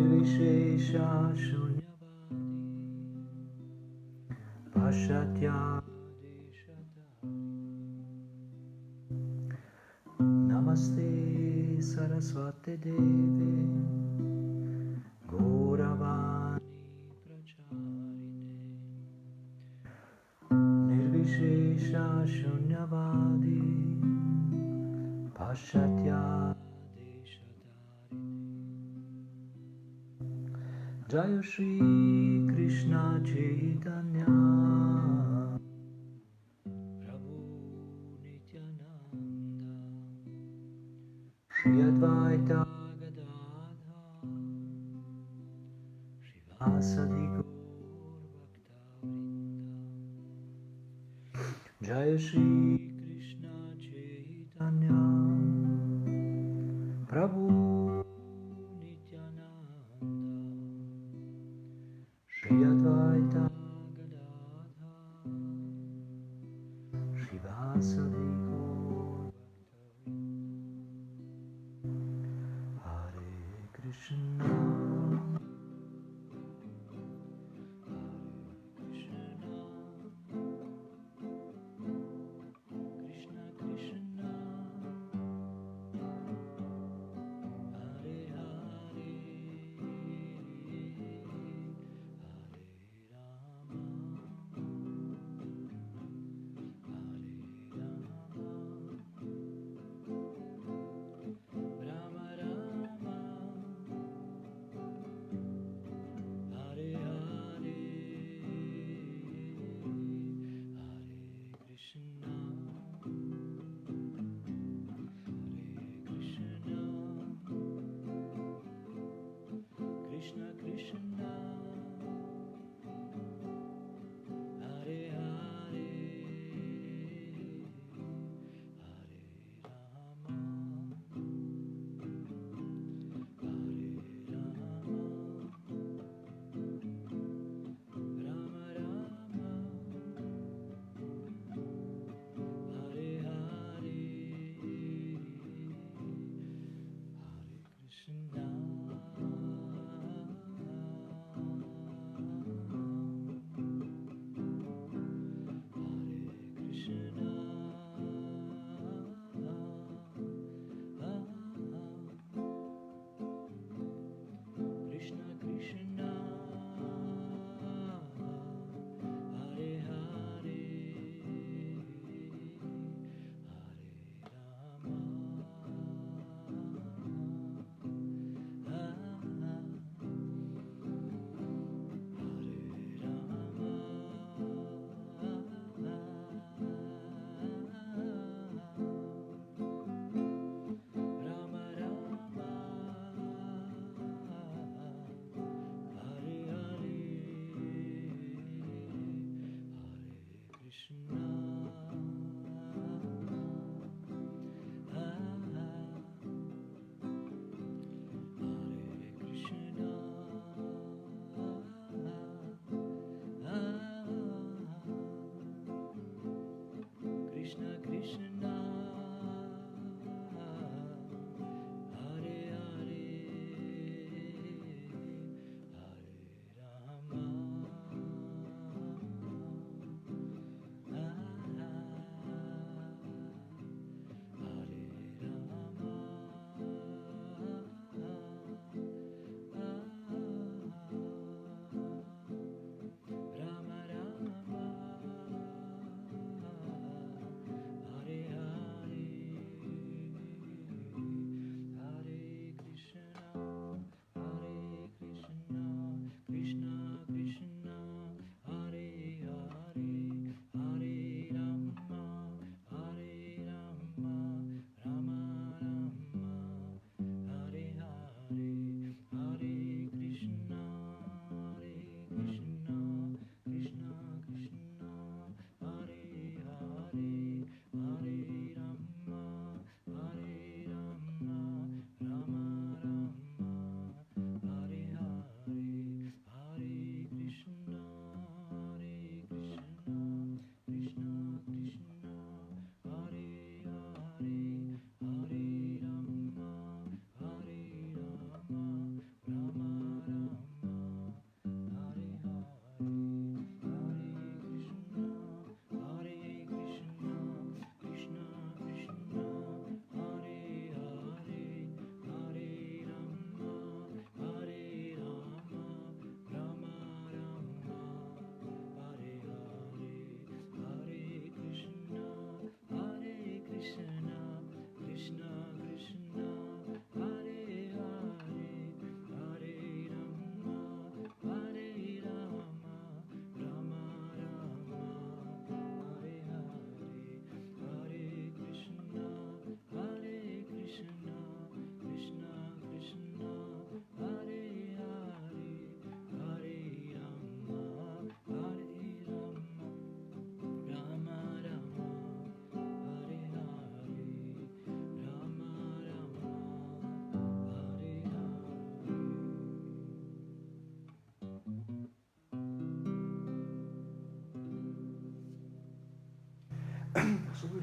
Nirvishesha Shunyavadi Pashatya Namaste Saraswati Devi Gauravani Pracharine Nirvishesha Shunyavadi Pashatya Jaya Shri Krishna Chaitanya Prabhu Nityananda Shri Advaita Gadadha Srivasadi Gaur Bhakta Vrinda Jaya Shri Krishna Chaitanya Prabhu Shri Advaita Gadadha Srivasadi Gaur Bhakta Hare Krishna Krishna Krishna Hare Hare Krishna Krishna Hare Hare Hare Rama Hare Rama Rama Rama Hare Hare Hare Krishna Krishna Krishna Hare Hare Hare Rama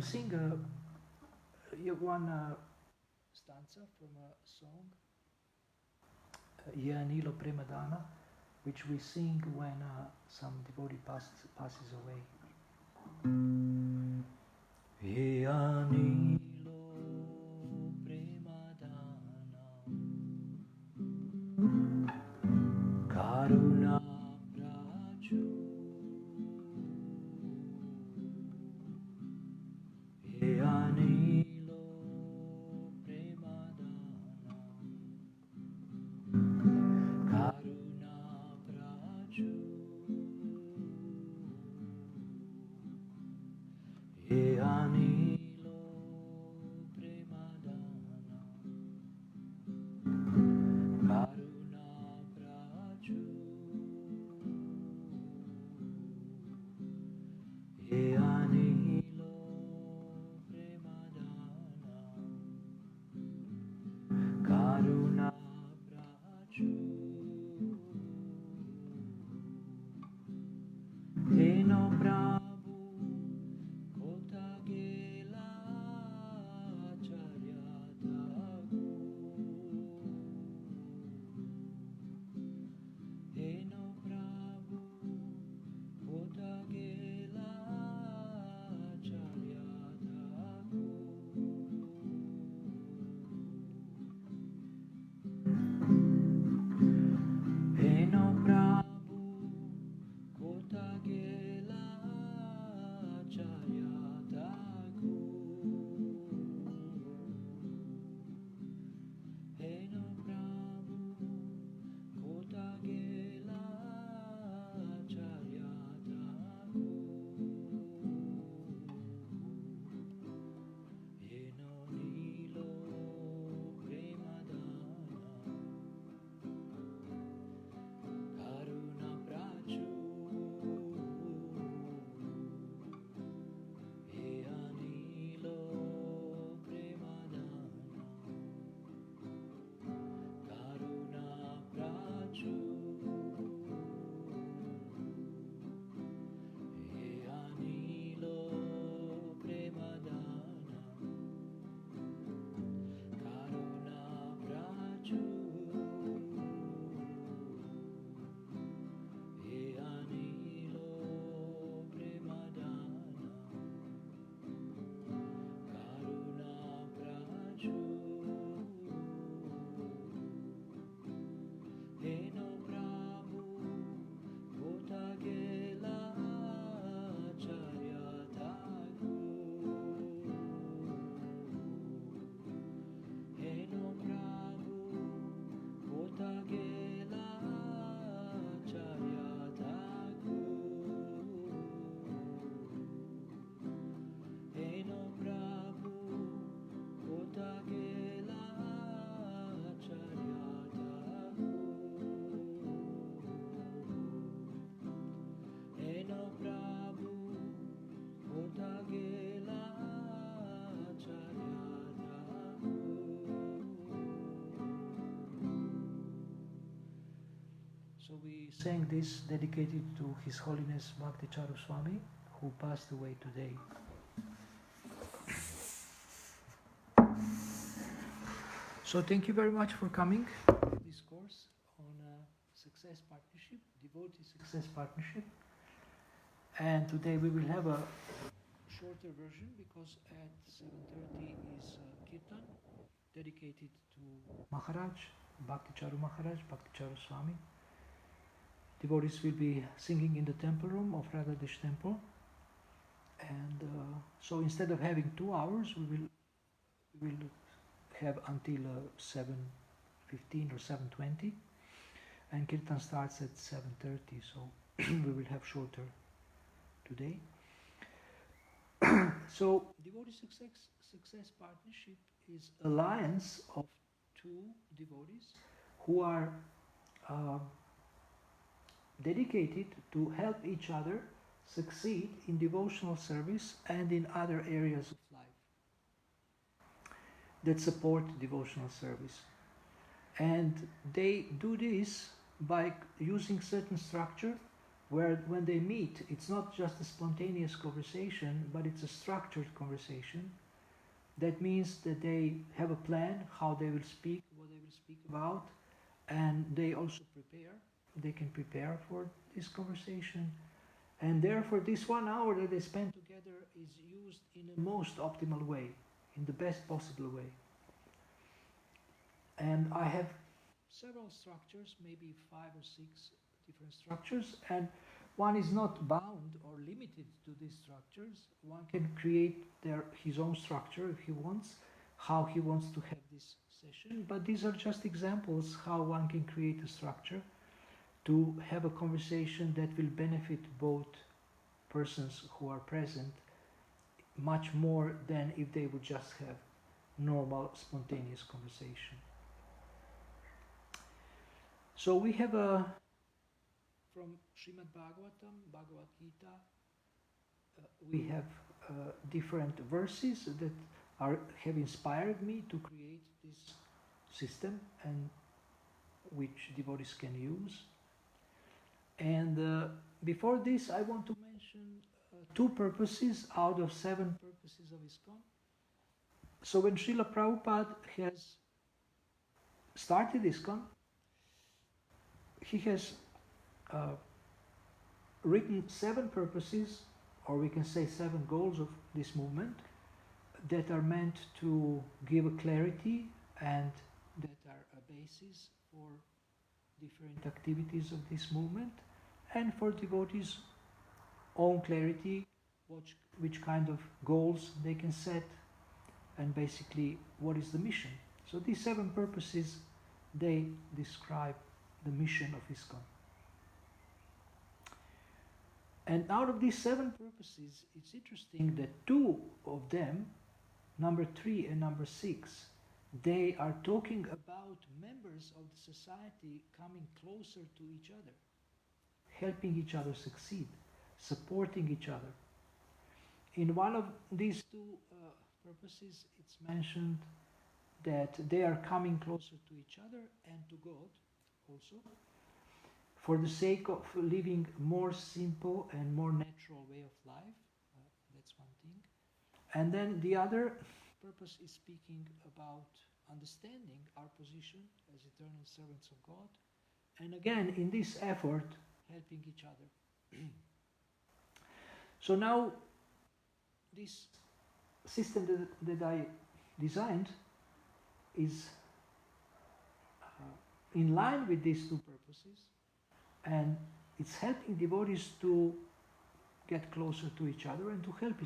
to sing one stanza from a song, Ye Anilo Premadana, which we sing when some devotee passes away. Ye Anilo Premadana Karuna Praju Ye Anilo Premadana Karuna Praju Ye Anilo Premadana Karuna Praju Ye Anilo Premadana Karuna Praju Eno Prabhu Kotagela Charyatagu Eno Prabhu Kotagela Charyatagu Eno Prabhu Kotagela Charyatagu Eno Prabhu Kotagela Charyatagu Eno Nilo Premadana Karuna Praju Ye Anilo Premadana Karuna Praju Ye Anilo Premadana Karuna Praju Ye Anilo Premadana Karuna Praju Eno Prabhu Kotagela Charyatagu Eno Prabhu Kotagela Charyatagu Eno Prabhu Kotagela Charyatagu Eno Prabhu Kotagela Charyatagu. So we sang this dedicated to His Holiness Bhakti Charu Swami, who passed away today. So thank you very much for coming to this course on Success Partnership, Devotee Success Partnership. And today we will have a shorter version because at 7:30 is Kirtan dedicated to Maharaj, Bhakti Charu Maharaj, Bhakti Charu Swami. Devotees will be singing in the temple room of Radhadesh temple. And so instead of having 2 hours, we will have until 7:15 or 7:20, and Kirtan starts at 7:30, so we will have shorter today. So Devotee Success Partnership is alliance of 2 devotees who are dedicated to help each other succeed in devotional service and in other areas of life that support devotional service. And they do this by using certain structure where when they meet, it's not just a spontaneous conversation, but it's a structured conversation. That means that they have a plan, how they will speak, what they will speak about, and they also prepare. They can prepare for this conversation. And therefore, this 1 hour that they spend together is used in the most optimal way, in the best possible way. And I have several structures, maybe 5 or 6 different structures, and one is not bound or limited to these structures. One can create his own structure if he wants, how he wants to have this session, but these are just examples how one can create a structure to have a conversation that will benefit both persons who are present much more than if they would just have normal spontaneous conversation. So we have from Srimad Bhagavatam, Bhagavad Gita, we have different verses that have inspired me to create this system and which devotees can use. And before this, I want to mention 2 purposes out of 7 purposes of ISKCON. So when Srila Prabhupada has started ISKCON, he has written 7 purposes, or we can say 7 goals of this movement that are meant to give a clarity and that are a basis for different activities of this movement, and for devotees' own clarity, which kind of goals they can set, and basically what is the mission. So these 7 purposes, they describe the mission of ISKCON. And out of these 7 purposes, it's interesting that 2 of them, number 3 and number 6, they are talking about members of the society coming closer to each other, helping each other succeed, supporting each other. In one of these 2 purposes, it's mentioned that they are coming closer to each other and to God also, for the sake of living more simple and more natural way of life. That's one thing. And then the other purpose is speaking about understanding our position as eternal servants of God, and again in this effort helping each other. So now this system that I designed is in line with these 2 purposes, and it's helping devotees to get closer to each other and to help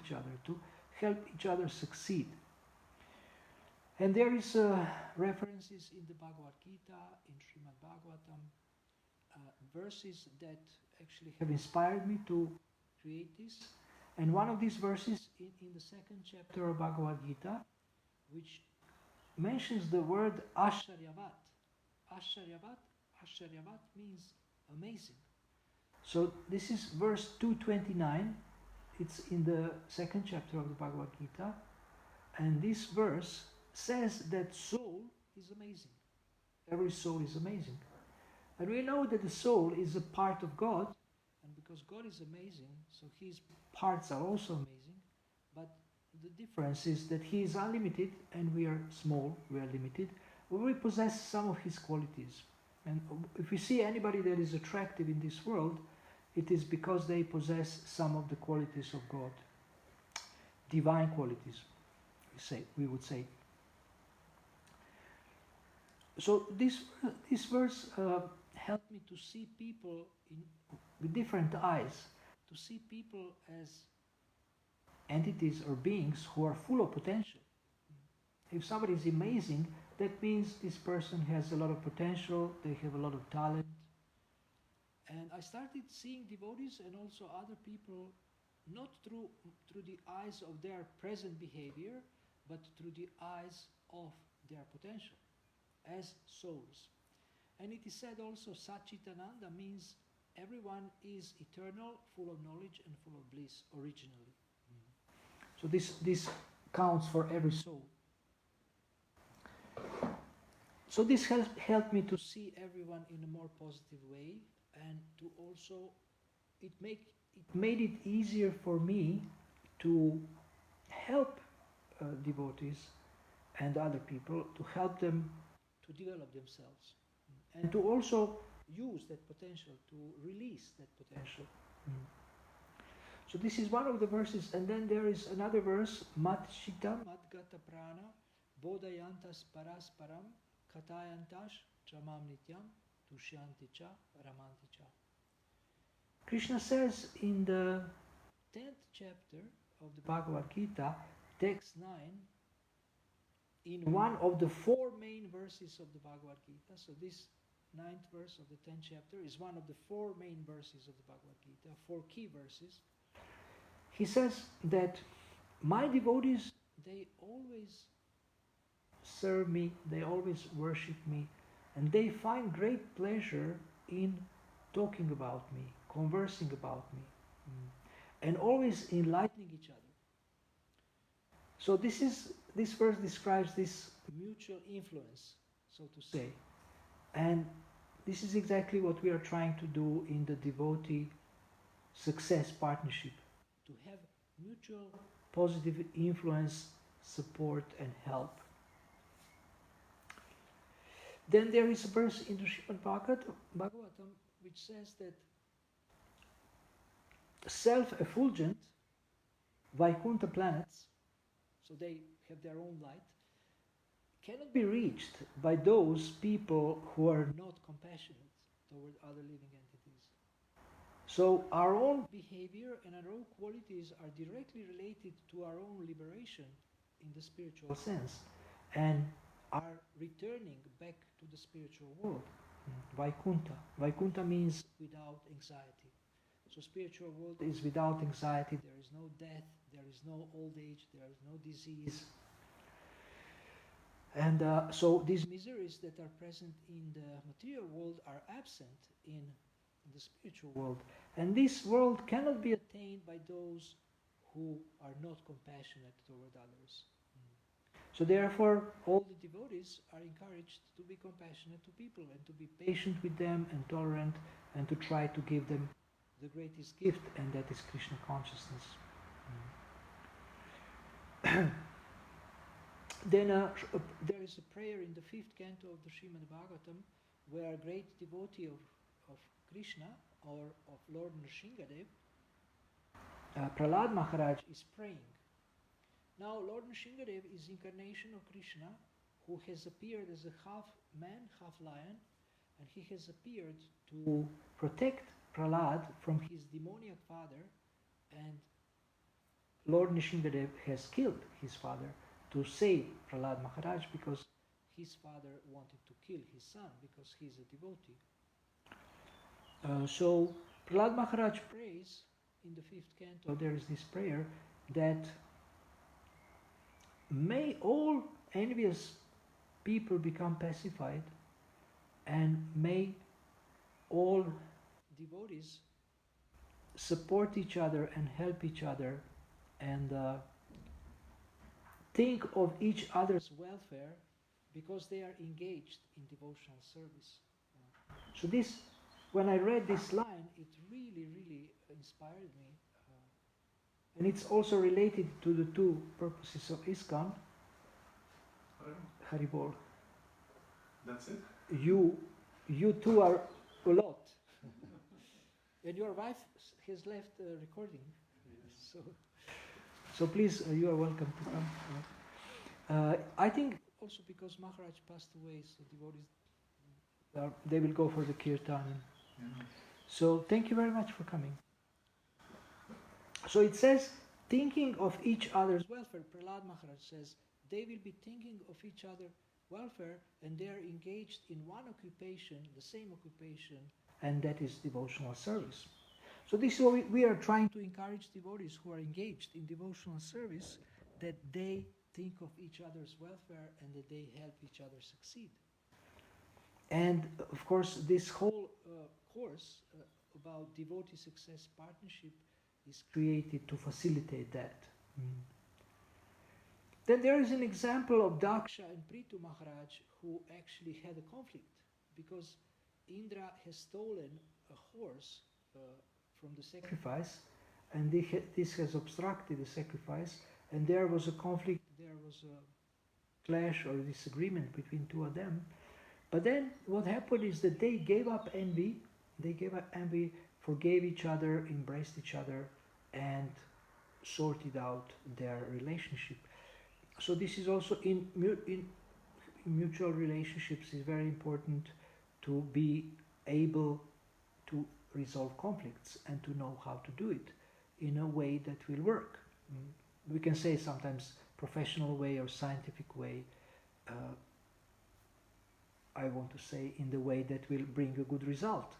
each other succeed. And there is references in the Bhagavad Gita, in Srimad Bhagavatam, verses that actually have inspired me to create this. And one of these verses in the 2nd chapter of Bhagavad Gita, which mentions the word Asharyavat. Asharyavat means amazing. So this is verse 229. It's in the 2nd chapter of the Bhagavad Gita. And this verse says that soul is amazing. Every soul is amazing. And we know that the soul is a part of God, and because God is amazing, so his parts are also amazing, but the difference is that he is unlimited and we are small, we are limited. We possess some of his qualities. And if we see anybody that is attractive in this world, it is because they possess some of the qualities of God. Divine qualities, we would say. So this verse helped me to see people with different eyes, to see people as entities or beings who are full of potential. If somebody is amazing, that means this person has a lot of potential, they have a lot of talent. And I started seeing devotees and also other people not through the eyes of their present behavior, but through the eyes of their potential, as souls. And it is said also, Satchitananda means everyone is eternal, full of knowledge and full of bliss originally. So this counts for every soul. So this helped me to see everyone in a more positive way and to also it made it easier for me to help devotees and other people, to help them to develop themselves and to also use that potential, to release that potential. So this is one of the verses, and then there is another verse, Mat Shita Madgata Prana Bodayantas Parasparam Katayantas Chamam Nityam Tushyanti Cha Ramanti Cha. Krishna says in the 10th chapter of the Bhagavad Gita, text 9, in one of the 4 main verses of the Bhagavad Gita, so this 9th verse of the 10th chapter is one of the 4 main verses of the Bhagavad Gita, 4 key verses. He says that my devotees, they always serve me, they always worship me, and they find great pleasure in talking about me, conversing about me, and always enlightening each other. So this verse describes this mutual influence, so to say. And this is exactly what we are trying to do in the devotee success partnership, to have mutual positive influence, support and help. Then there is a verse in the Srimad Bhagavatam which says that self-effulgent Vaikuntha planets, so they have their own light, cannot be reached by those people who are not compassionate toward other living entities. So our own behavior and our own qualities are directly related to our own liberation in the spiritual sense and are returning back to the spiritual world. Vaikuntha. Vaikuntha means without anxiety. So spiritual world is without anxiety, there is no death, there is no old age, there is no disease. And so these miseries that are present in the material world are absent in the spiritual world. And this world cannot be attained by those who are not compassionate toward others. So therefore, all the devotees are encouraged to be compassionate to people and to be patient with them and tolerant and to try to give them the greatest gift, and that is Krishna consciousness. Then there is a prayer in the 5th canto of the Srimad Bhagavatam where a great devotee of Krishna or of Lord Nrsingadev, Prahlad Maharaj, is praying. Now Lord Nrsingadev is incarnation of Krishna who has appeared as a half man, half lion, and he has appeared to protect Prahlad from his demoniac father, and Lord Nrsingadev has killed his father to save Prahlad Maharaj because his father wanted to kill his son because he is a devotee. So Prahlad Maharaj prays in the 5th canto, there is this prayer that may all envious people become pacified and may all devotees support each other and help each other and think of each other's welfare because they are engaged in devotional service. So this, when I read this line, it really, really inspired me. And it's also related to the 2 purposes of ISKCON. Haribol. That's it? You two are a lot. And your wife has left recording. So please, you are welcome to come. I think also because Maharaj passed away, so devotees, they will go for the kirtan. Yeah. So thank you very much for coming. So it says, thinking of each other's welfare. Prahlad Maharaj says, they will be thinking of each other's welfare and they are engaged in one occupation, the same occupation, and that is devotional service. So this is what we are trying to encourage devotees who are engaged in devotional service, that they think of each other's welfare and that they help each other succeed. And of course, this whole course about devotee success partnership is created to facilitate that. Then there is an example of Daksha and Prithu Maharaj who actually had a conflict because Indra has stolen a horse from the sacrifice, and this has obstructed the sacrifice, and there was a conflict, there was a clash or disagreement between two of them. But then what happened is that they gave up envy, forgave each other, embraced each other, and sorted out their relationship. So this is also in mutual relationships is very important to be able to resolve conflicts and to know how to do it in a way that will work. We can say sometimes professional way or scientific way. I want to say in the way that will bring a good result.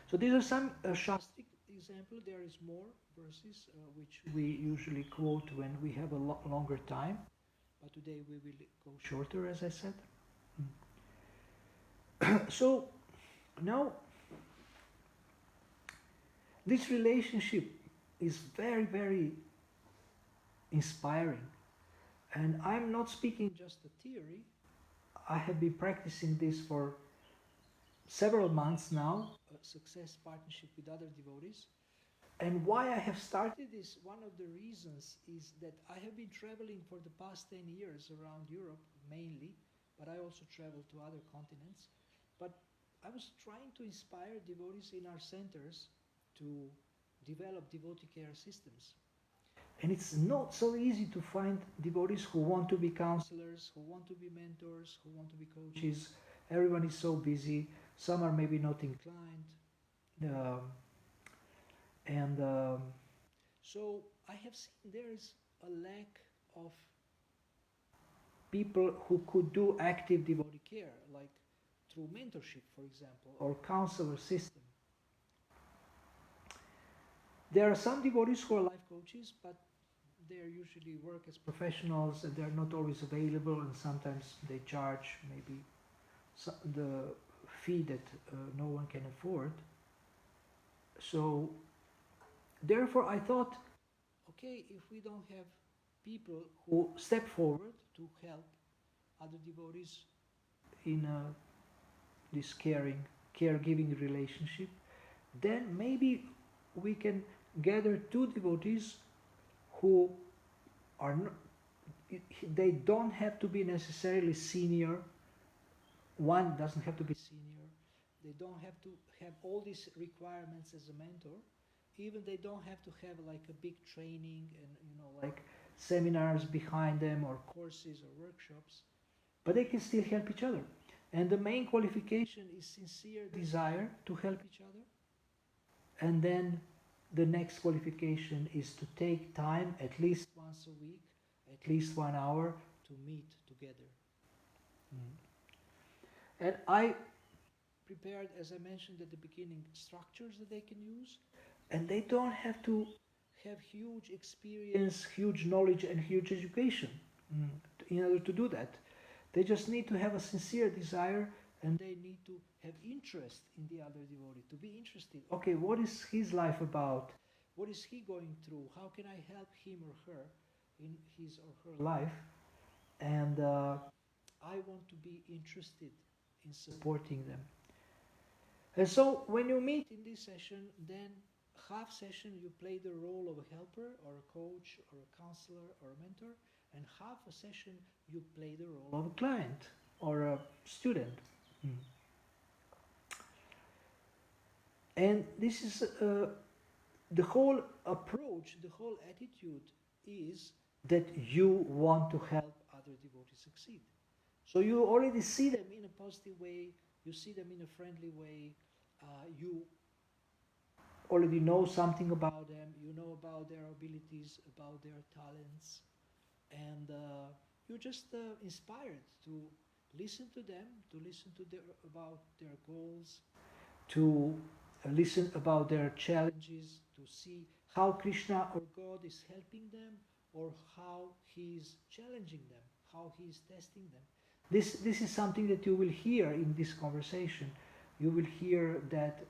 So these are some Shastric example. There is more verses which we usually quote when we have a longer time, but today we will go shorter, as I said. So now this relationship is very, very inspiring, and I'm not speaking just a theory. I have been practicing this for several months now, a success partnership with other devotees. And why I have started this, one of the reasons is that I have been traveling for the past 10 years around Europe mainly, but I also traveled to other continents. But I was trying to inspire devotees in our centers to develop devotee care systems. And it's not so easy to find devotees who want to be counselors, who want to be mentors, who want to be coaches. Everyone is so busy. Some are maybe not inclined. So I have seen there is a lack of people who could do active devotee care, like through mentorship, for example, or counselor system. There are some devotees who are life coaches, but they usually work as professionals and they're not always available, and sometimes they charge maybe the fee that no one can afford. So therefore I thought, okay, if we don't have people who step forward to help other devotees in this caregiving relationship, then maybe we can gather two devotees who are not, they don't have to be necessarily senior. One doesn't have to be senior. They don't have to have all these requirements as a mentor. Even they don't have to have like a big training and like seminars behind them or courses or workshops, but they can still help each other. And the main qualification is sincere desire to help each other. And then the next qualification is to take time at least once a week, at least 1 hour to meet together. And I prepared, as I mentioned at the beginning, structures that they can use, and they don't have to have huge experience, huge knowledge, and huge education in order to do that. They just need to have a sincere desire, and they need to have interest in the other devotee, to be interested. Okay, what is his life about? What is he going through? How can I help him or her in his or her life? And I want to be interested in supporting them. And so when you meet in this session, then half session you play the role of a helper or a coach or a counselor or a mentor, and half a session you play the role of a client or a student. And this is the whole approach, the whole attitude is that you want to help other devotees succeed. So you already see them in a positive way, you see them in a friendly way, you already know something about them, you know about their abilities, about their talents, and you're just inspired to listen to them, to listen to about their goals, to listen about their challenges, to see how Krishna or God is helping them or how he is challenging them, how he is testing them. This is something that you will hear in this conversation. You will hear that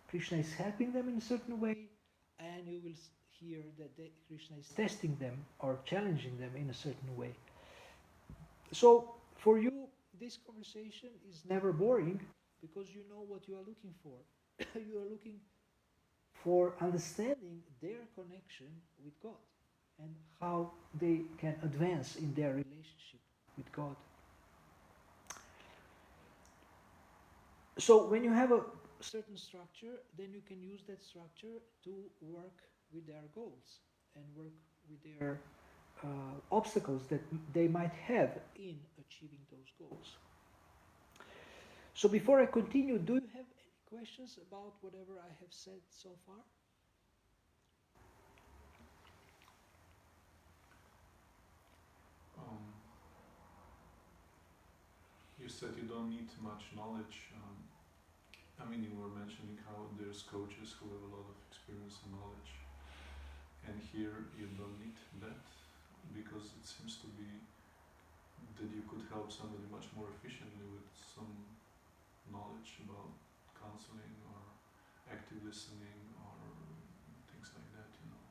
Krishna is helping them in a certain way, and you will hear that Krishna is testing them or challenging them in a certain way. So for you, this conversation is never boring because you know what you are looking for. You are looking for understanding their connection with God and how they can advance in their relationship with God. So when you have a certain structure, then you can use that structure to work with their goals and work with their obstacles that they might have in achieving those goals. So before I continue, do you have any questions about whatever I have said so far? You said you don't need much knowledge. I mean, you were mentioning how there's coaches who have a lot of experience and knowledge, and here you don't need that because it seems to be that you could help somebody much more efficiently with some knowledge about counseling or active listening or things like that, you know.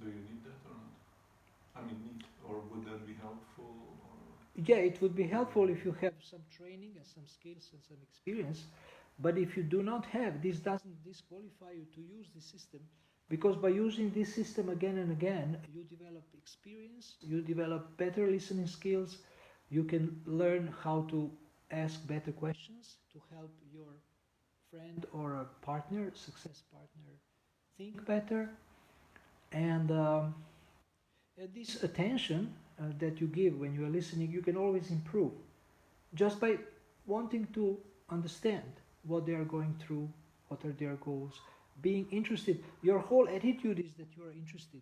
Do you need that or not? I mean, need, or would that be helpful? Or Yeah, it would be helpful if you have some training and some skills and some experience. But if you do not have, this doesn't disqualify you to use this system, because by using this system again and again, you develop experience, you develop better listening skills, you can learn how to ask better questions to help your friend or a partner, success partner, think better. And this attention that you give when you are listening, you can always improve just by wanting to understand what they are going through, what are their goals, being interested. Your whole attitude is that you are interested.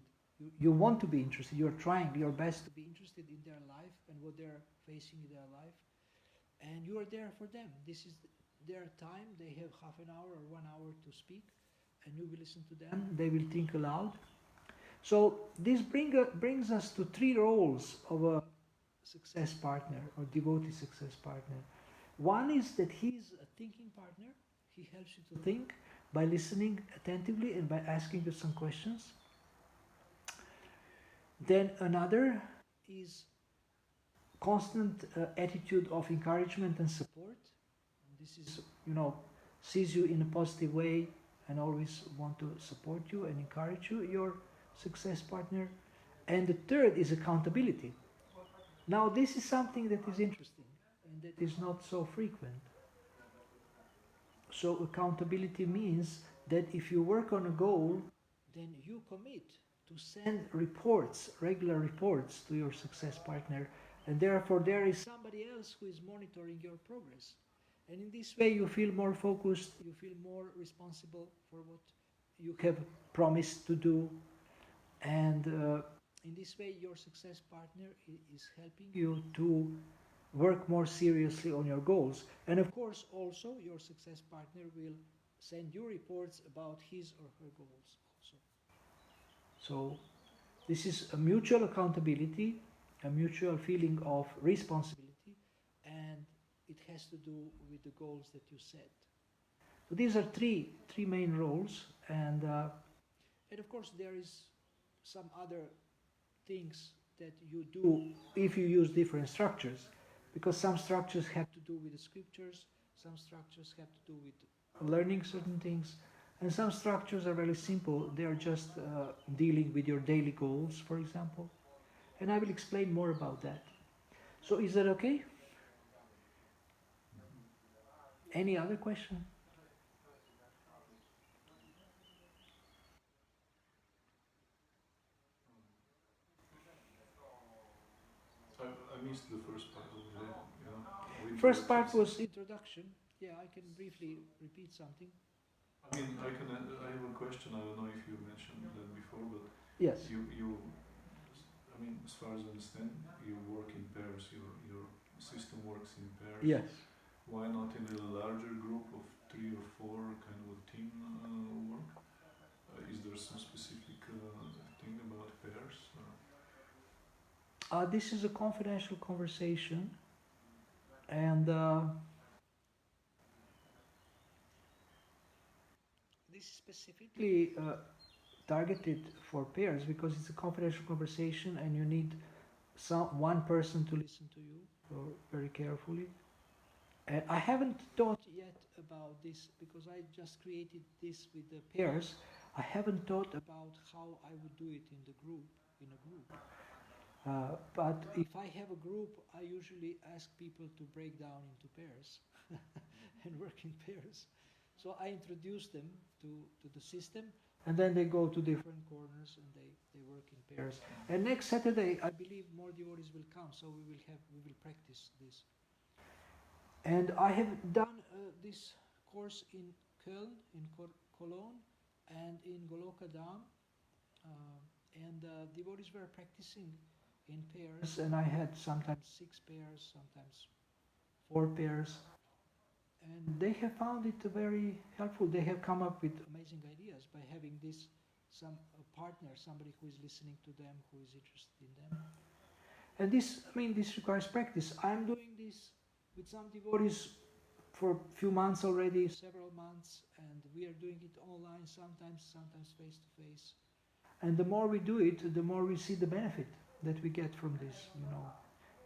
You want to be interested. You're trying your best to be interested in their life and what they're facing in their life. And you are there for them. This is their time. They have half an hour or 1 hour to speak, and you will listen to them. They will think aloud. So this brings us to 3 roles of a success partner or devotee success partner. One is that he's a thinking partner. He helps you to think by listening attentively and by asking you some questions. Then another is constant attitude of encouragement and support. This is, sees you in a positive way and always want to support you and encourage you, your success partner. And the third is accountability. Now this is something that is interesting and that is not so frequent. So accountability means that if you work on a goal, then you commit to send reports, regular reports to your success partner, and therefore there is somebody else who is monitoring your progress. And in this way you feel more focused, you feel more responsible for what you have promised to do, and in this way your success partner is helping you to work more seriously on your goals. And of course also your success partner will send you reports about his or her goals also. So this is a mutual accountability, a mutual feeling of responsibility, and it has to do with the goals that you set. So these are three main roles, and of course there is some other things that you do if you use different structures, because some structures have to do with the scriptures, some structures have to do with learning certain things, and some structures are very simple. They are just dealing with your daily goals, for example. And I will explain more about that. So is that okay? Any other question? I missed the first part of the, First part was introduction. Yeah, I can briefly repeat something. I mean, I have a question. I don't know if you mentioned that before, but yes, I mean, as far as I understand, you work in pairs. Your system works in pairs. yes. Why not in a larger group of 3 or 4, kind of a team work? Is there some specific thing about pairs? This is a confidential conversation, and this is specifically targeted for pairs because it's a confidential conversation and you need one person to listen to you very carefully. And I haven't thought yet about this because I just created this with the pairs. I haven't thought about how I would do it in the group, in a group. But if I have a group, I usually ask people to break down into pairs and work in pairs. So I introduce them to the system, and then they go to different corners and they work in pairs. And next Saturday, I believe more devotees will come, so we will practice this. And I have done this course in Köln, in Cologne, and in Goloka Dham. And devotees were practicing in pairs, and I had sometimes 6 pairs, sometimes 4 pairs. And they have found it very helpful. They have come up with amazing ideas by having this, a partner, somebody who is listening to them, who is interested in them. And this requires practice. I'm doing this with some devotees for a few months already, several months, and we are doing it online, sometimes face to face. And the more we do it, the more we see the benefit that we get from this,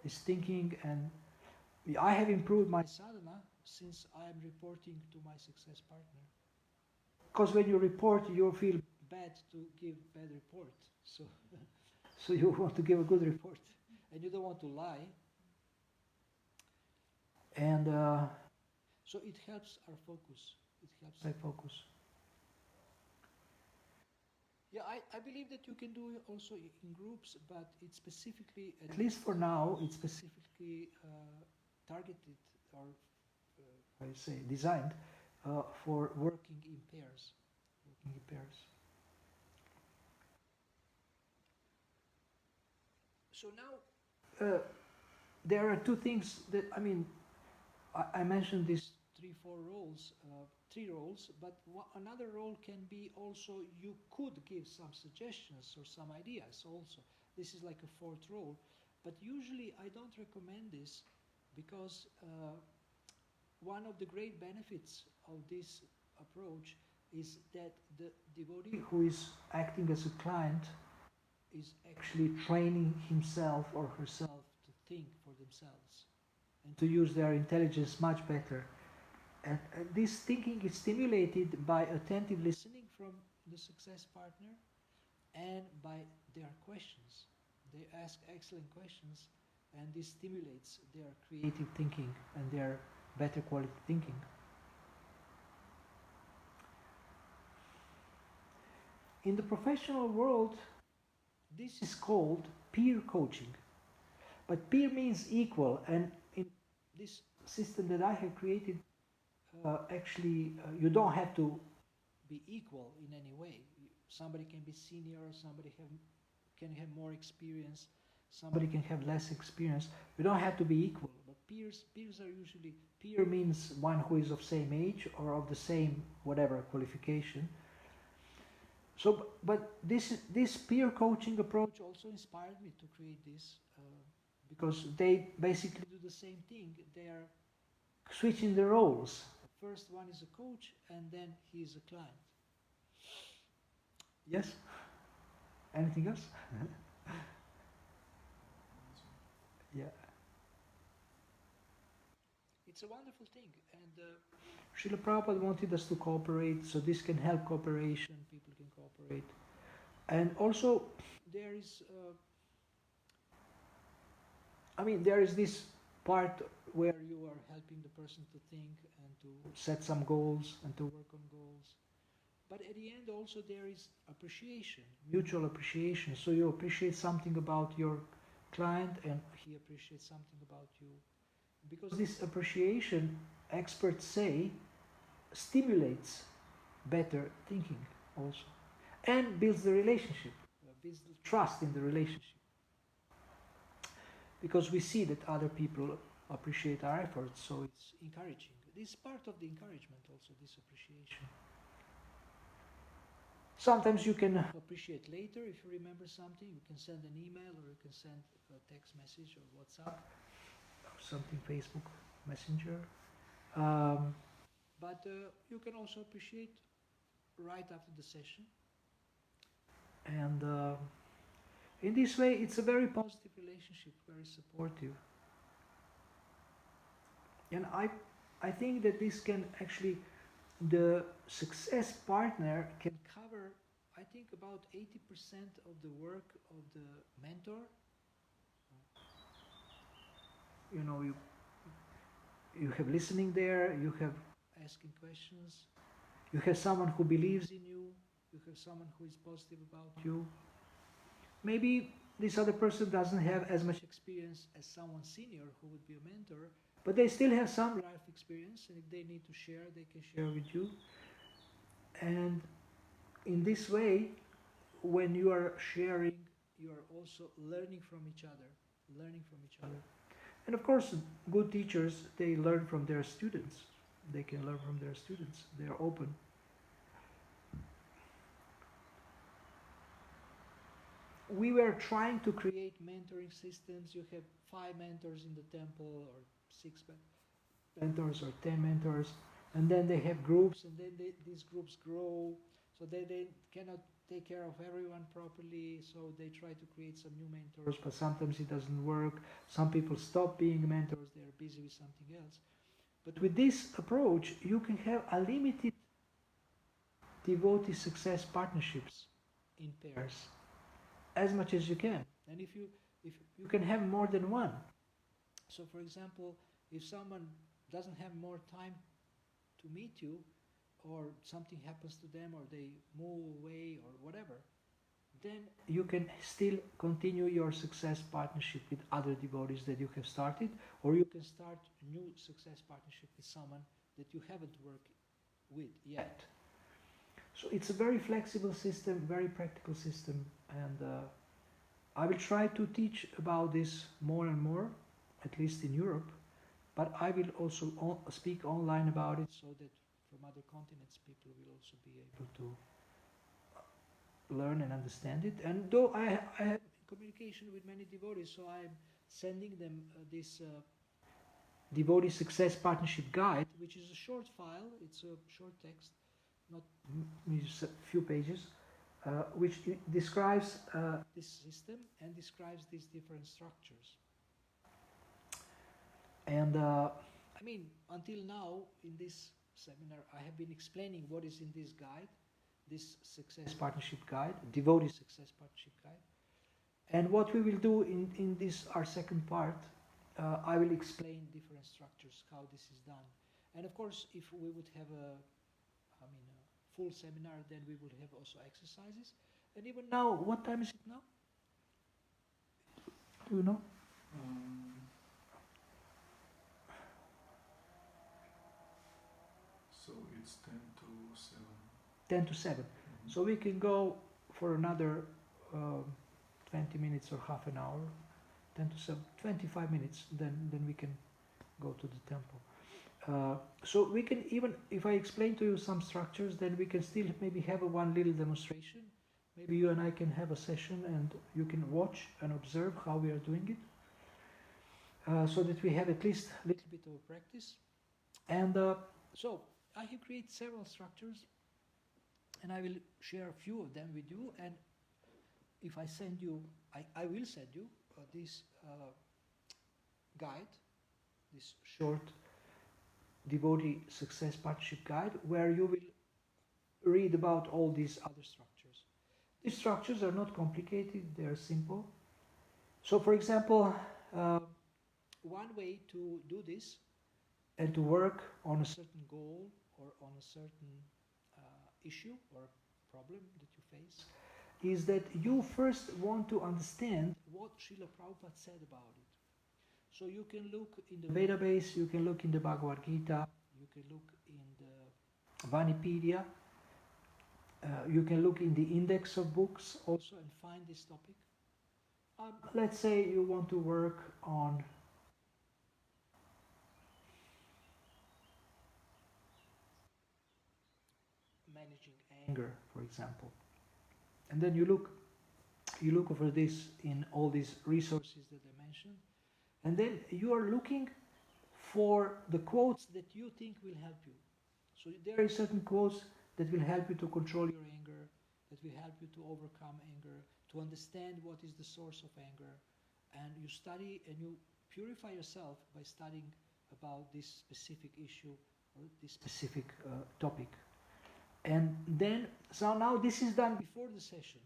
this thinking. And I have improved my sadhana since I am reporting to my success partner. Because when you report, you feel bad to give bad report. So you want to give a good report, and you don't want to lie. And so it helps our focus. It helps my focus. Yeah, I believe that you can do it also in groups, but it's specifically, at least for now, it's specifically targeted or, designed for working in pairs. So now, there are 2 things that, I mentioned these 3-4 roles, 3 roles, but another role can be also, you could give some suggestions or some ideas also. This is like a 4th role, but usually I don't recommend this because one of the great benefits of this approach is that the devotee who is acting as a client is actually training himself or herself to think for themselves and to use their intelligence much better. And this thinking is stimulated by attentive listening from the success partner and by their questions. They ask excellent questions, and this stimulates their creative thinking and their better quality thinking. In the professional world, this is called peer coaching. But peer means equal, and in this system that I have created, you don't have to be equal in any way. Somebody can be senior, somebody can have more experience, somebody can have less experience. You don't have to be equal. But peers are usually, peer means one who is of same age or of the same whatever qualification. So, but this peer coaching approach also inspired me to create this because they basically do the same thing. They are switching the roles. First one is a coach, and then he is a client. Yes? Anything else? Yeah. It's a wonderful thing, and Srila Prabhupada wanted us to cooperate, so this can help cooperation, people can cooperate. And also, there is, there is this part where you are helping the person to think and to set some goals and to work on goals. But at the end also there is appreciation, mutual appreciation. So you appreciate something about your client and he appreciates something about you. Because this appreciation, experts say, stimulates better thinking also. And builds the relationship, builds the trust in the relationship. Because we see that other people appreciate our efforts, so it's encouraging. This is part of the encouragement also, this appreciation. Sometimes you can appreciate later if you remember something. You can send an email or you can send a text message or WhatsApp or something, Facebook Messenger. But you can also appreciate right after the session. And in this way, it's a very positive relationship, very supportive. And I think that this can actually, the success partner can cover, I think, about 80% of the work of the mentor. You know, you have listening there, you have asking questions, you have someone who believes in you, you have someone who is positive about you. Maybe this other person doesn't have as much experience as someone senior who would be a mentor, but they still have some life experience, and if they need to share, they can share with you. And in this way, when you are sharing, you are also learning from each other, And of course, good teachers, they learn from their students. They can learn from their students. They are open. We were trying to create mentoring systems. You have 5 mentors in the temple, or 6 mentors, or 10 mentors, and then they have groups, and then these groups grow, so they cannot take care of everyone properly, so they try to create some new mentors, but sometimes it doesn't work. Some people stop being mentors, they are busy with something else. But with this approach, you can have unlimited devotee success partnerships in pairs, as much as you can. And if you can have more than one. So for example, if someone doesn't have more time to meet you, or something happens to them, or they move away, or whatever, then you can still continue your success partnership with other devotees that you have started, or you can start a new success partnership with someone that you haven't worked with yet. So it's a very flexible system, very practical system, and I will try to teach about this more and more, at least in Europe, but I will also speak online about it, so that from other continents people will also be able to learn and understand it. And though I have communication with many devotees, so I'm sending them this Devotee Success Partnership Guide, which is a short file, it's a short text, not just a few pages, which describes this system and describes these different structures. And I mean, until now in this seminar, I have been explaining what is in this guide, this Success Partnership Guide, Devotee Success Partnership Guide. And what we will do in this, our second part, I will explain different structures, how this is done. And of course, if we would have a full seminar, then we would have also exercises. And even now, what time is it now? Do you know? So it's 10 to 7. 10 to 7. Mm-hmm. So we can go for another 20 minutes or half an hour, 10 to 7, 25 minutes, then we can go to the temple. So we can, even if I explain to you some structures, then we can still maybe have one little demonstration. Maybe you and I can have a session and you can watch and observe how we are doing it, so that we have at least a little bit of practice. And so I have created several structures, and I will share a few of them with you. And if I send you, I will send you this guide, this short Devotee Success Partnership Guide, where you will read about all these other structures. These structures are not complicated, they are simple. So for example, one way to do this and to work on a certain goal or on a certain issue or problem that you face is that you first want to understand what Srila Prabhupada said about it. So you can look in the database, you can look in the Bhagavad Gita, you can look in the Vanipedia, you can look in the index of books also and find this topic. Let's say you want to work on managing anger, for example. And then you look over this in all these resources that I mentioned, and then you are looking for the quotes that you think will help you. So there are certain quotes that will help you to control your anger, that will help you to overcome anger, to understand what is the source of anger. And you study and you purify yourself by studying about this specific issue or this specific topic. And then, so now this is done before the session.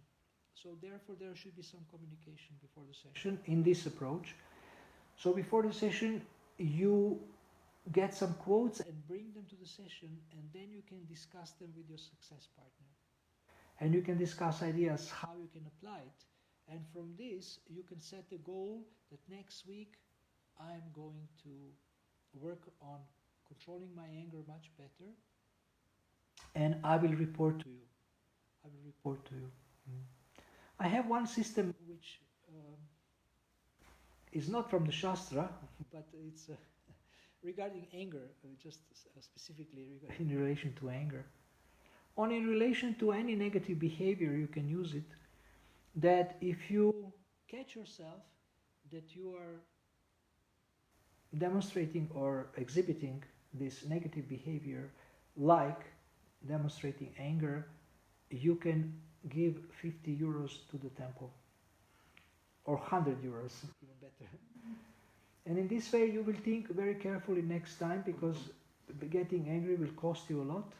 So therefore there should be some communication before the session in this approach. So before the session, you get some quotes and bring them to the session, and then you can discuss them with your success partner. And you can discuss ideas how you can apply it. And from this, you can set the goal that next week I'm going to work on controlling my anger much better, and I will report to you. I will report to you. I have one system which is not from the Shastra, but it's regarding anger, just specifically in relation to anger. Or in relation to any negative behavior, you can use it. That if you catch yourself that you are demonstrating or exhibiting this negative behavior, like demonstrating anger, you can give 50 euros to the temple, or 100 euros, even better. And in this way you will think very carefully next time, because getting angry will cost you a lot.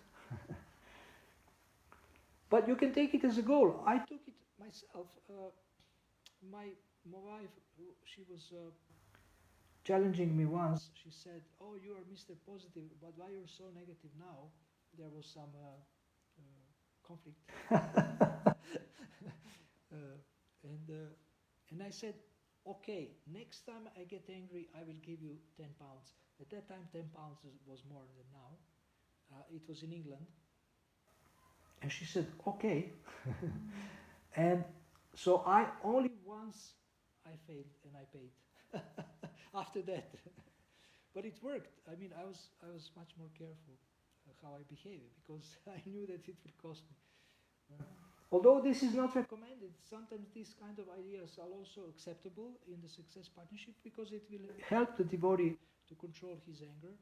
But you can take it as a goal. I took it myself. My wife, she was challenging me once. She said, "Oh, you are Mr. Positive, but why you're so negative now?" There was some conflict. And I said, "Okay, next time I get angry, I will give you 10 pounds. At that time, 10 pounds was more than now. It was in England. And she said, "Okay." And so I only once I failed and I paid after that. But it worked. I mean, I was much more careful how I behave, because I knew that it would cost me. Although this is not recommended, sometimes these kind of ideas are also acceptable in the success partnership, because it will help the devotee to control his anger.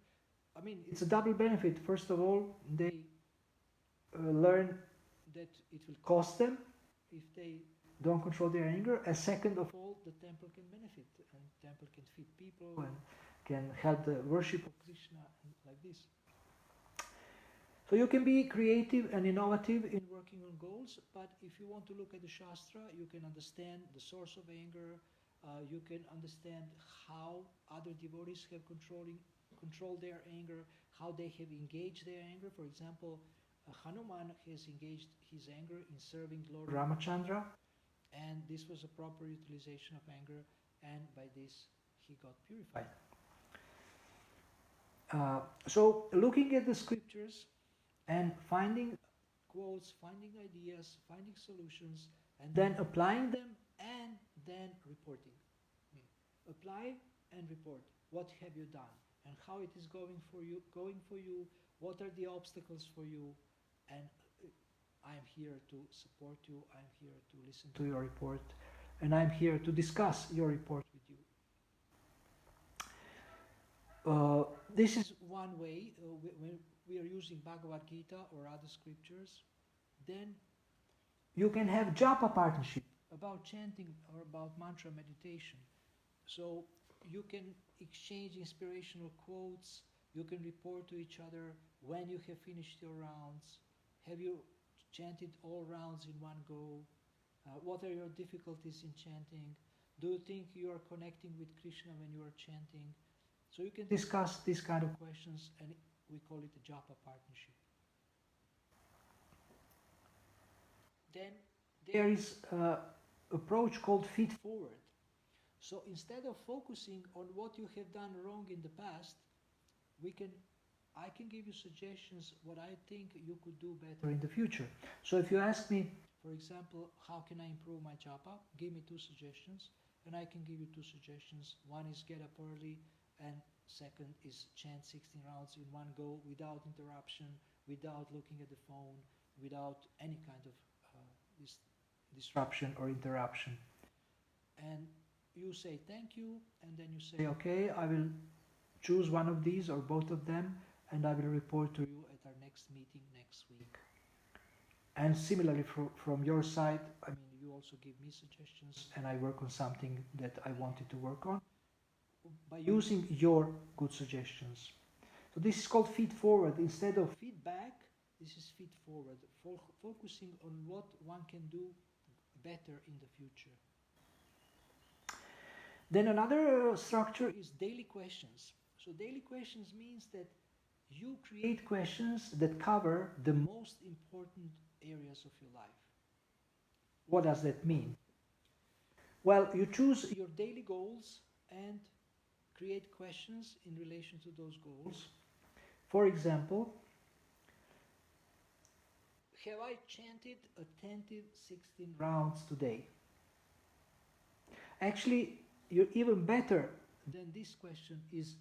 I mean, it's a double benefit. First of all, they learn that it will cost them if they don't control their anger. And second of all, the temple can benefit, and temple can feed people and can help the worship of Krishna, and like this. So you can be creative and innovative in working on goals, but if you want to look at the Shastra, you can understand the source of anger, you can understand how other devotees have controlled their anger, how they have engaged their anger. For example, Hanuman has engaged his anger in serving Lord Ramachandra, and this was a proper utilization of anger, and by this he got purified. So looking at the scriptures and finding quotes, finding ideas, finding solutions, and then applying them, and then reporting. Apply and report. What have you done, and how it is going for you, what are the obstacles for you, and I'm here to support you, I'm here to listen to your report, and I'm here to discuss your report with you. This is one way. When we are using Bhagavad Gita or other scriptures, then you can have japa partnership about chanting or about mantra meditation. So you can exchange inspirational quotes, you can report to each other when you have finished your rounds. Have you chanted all rounds in one go? What are your difficulties in chanting? Do you think you are connecting with Krishna when you are chanting? So you can discuss these kind of questions, and we call it a japa partnership. Then there is an approach called feed forward. So instead of focusing on what you have done wrong in the past, I can give you suggestions what I think you could do better in the future. So if you ask me, for example, how can I improve my japa? Give me 2 suggestions, and I can give you 2 suggestions. One is get up early, and second is chant 16 rounds in one go without interruption, without looking at the phone, without any kind of disruption or interruption. And you say thank you, and then you say, okay, I will choose one of these or both of them, and I will report to you at our next meeting next week. And similarly from your side, I mean, you also give me suggestions, and I work on something that I wanted to work on. by using your good suggestions. So this is called feed forward. Instead of feedback, this is feed forward, focusing on what one can do better in the future. Then another structure is daily questions. So daily questions means that you create questions that cover the most important areas of your life. What does that mean? Well, you choose your daily goals and create questions in relation to those goals. For example, have I chanted attentive 16 rounds today? Actually, you're even better than this question is,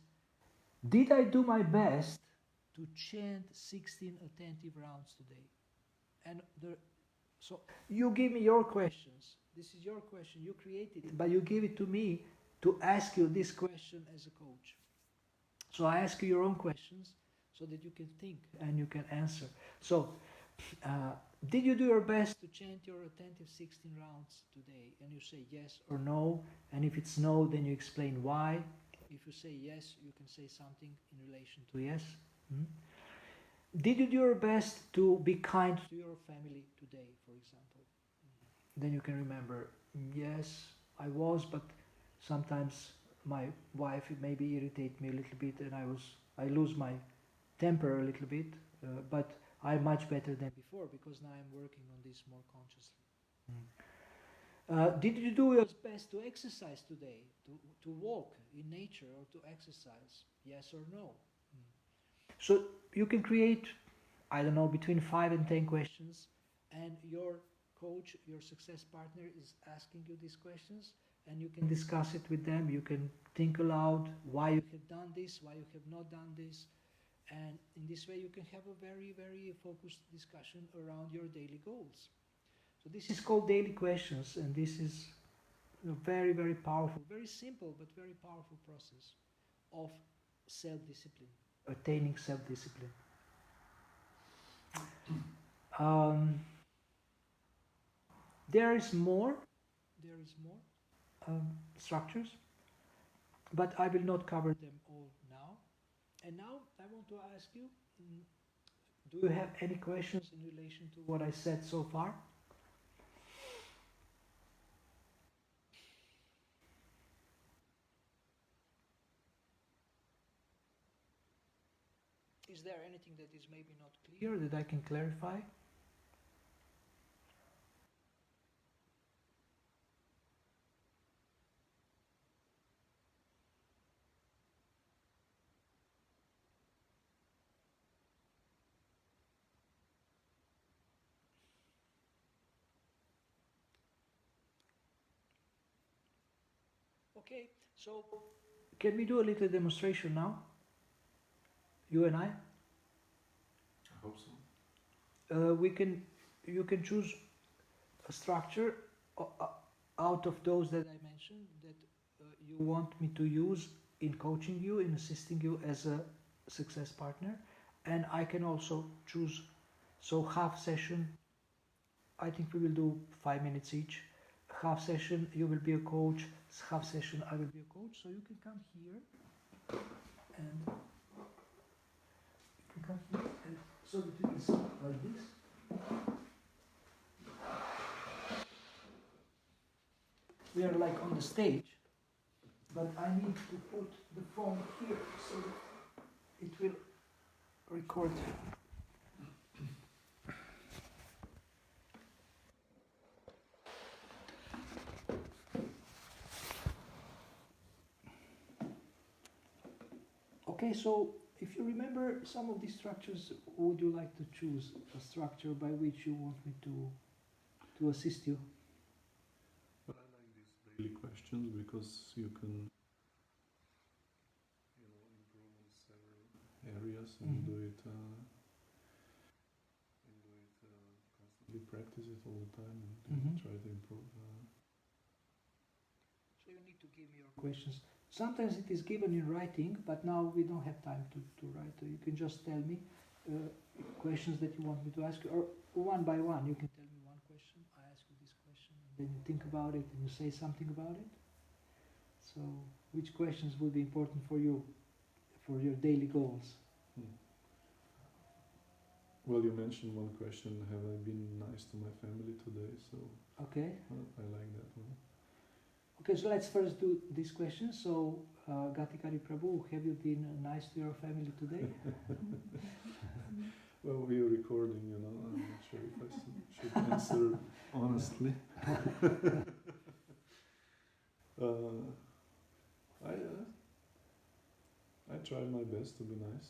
did I do my best to chant 16 attentive rounds today? And so you give me your questions. This is your question. You created it, but you give it to me to ask you this question as a coach. So I ask you your own questions so that you can think and you can answer. So, did you do your best to chant your attentive 16 rounds today? And you say yes or no. And if it's no, then you explain why. If you say yes, you can say something in relation to yes. Did you do your best to be kind to your family today, for example? Then you can remember, yes, I was, but sometimes my wife maybe irritates me a little bit and I lose my temper a little bit, but I'm much better than before because now I'm working on this more consciously. Did you do your best to exercise today, to walk in nature or to exercise? Yes or no? So you can create, I don't know, between 5 and 10 questions, and your coach, your success partner is asking you these questions, and you can discuss it with them. You can think aloud why you have done this, why you have not done this, and in this way you can have a very, very focused discussion around your daily goals. So this is called daily questions, and this is a very, very powerful, very simple but very powerful process of self-discipline, attaining self-discipline. There is more structures, but I will not cover them all now. And now I want to ask you, do you have any questions in relation to what I said so far? Is there anything that is maybe not clear that I can clarify? Okay, so can we do a little demonstration now? You and I? I hope so. You can choose a structure out of those that I mentioned that you want me to use in coaching you, in assisting you as a success partner, and I can also choose, so half session, I think we will do 5 minutes each. Half session you will be a coach, half session I will be a coach, so you can come here and so that you can sit like this. We are like on the stage, but I need to put the phone here so that it will record. Okay, so if you remember some of these structures, would you like to choose a structure by which you want me to assist you? But I like these daily questions because you can, improve on several areas and do it constantly practice it all the time and try to improve. So you need to give me your questions. Sometimes it is given in writing, but now we don't have time to write. You can just tell me questions that you want me to ask you, or one by one. You can tell me one question, I ask you this question, and then you think about it and you say something about it. So which questions would be important for you, for your daily goals? Well, you mentioned one question, have I been nice to my family today? So Okay. I like that one. Okay, so let's first do this question. So, Gatikari Prabhu, have you been nice to your family today? Well, we are recording, you know, I'm not sure if I should answer honestly. I tried my best to be nice.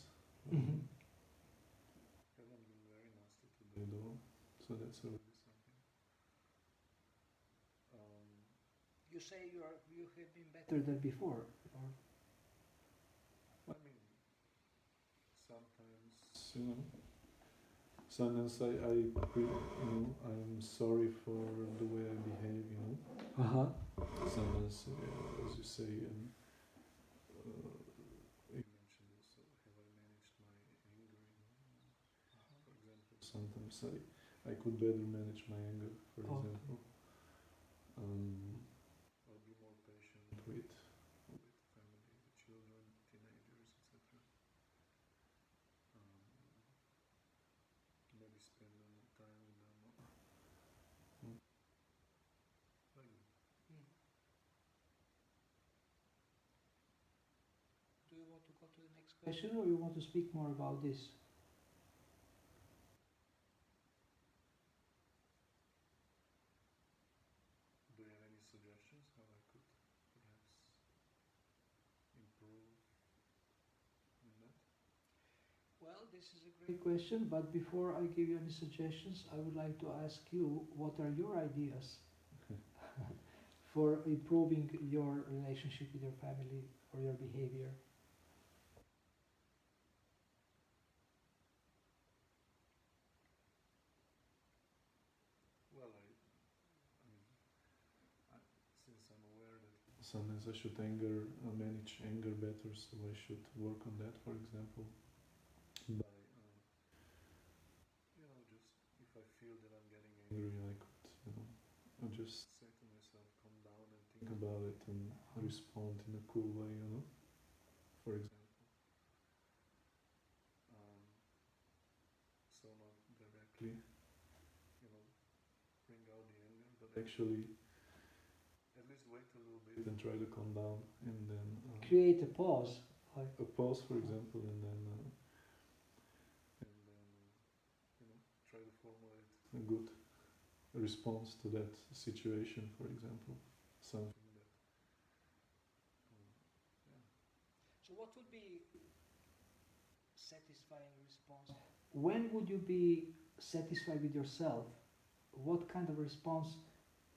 Mhm. Haven't been very nasty today though, so that's already something. You say you have been better than before, or I mean, sometimes I'm sorry for the way I behave, you know. Sometimes, as you say, you mentioned also, have I managed my anger, you know. For example, sometimes I could better manage my anger, for example. I'll be more patient with family, the children, teenagers, etc. Maybe spend more time with them. Like that. do you want to go to the next question, or you want to speak more about this? Do you have any suggestions how I could perhaps improve in that? Well, this is a great question, but before I give you any suggestions, I would like to ask you, what are your ideas for improving your relationship with your family or your behavior? Well, since I'm aware that sometimes I should manage anger better, so I should work on that, for example, by, just if I feel that I'm getting angry, I could, I just say to myself, calm down and think about it and respond in a cool way, for example. So not directly, bring out the anger, but actually at least wait a little bit and try to calm down, and then Create a pause. a pause, for example, and then try to formulate a good response to that situation, for example, something that. So what would be satisfying response? When would you be satisfied with yourself? What kind of response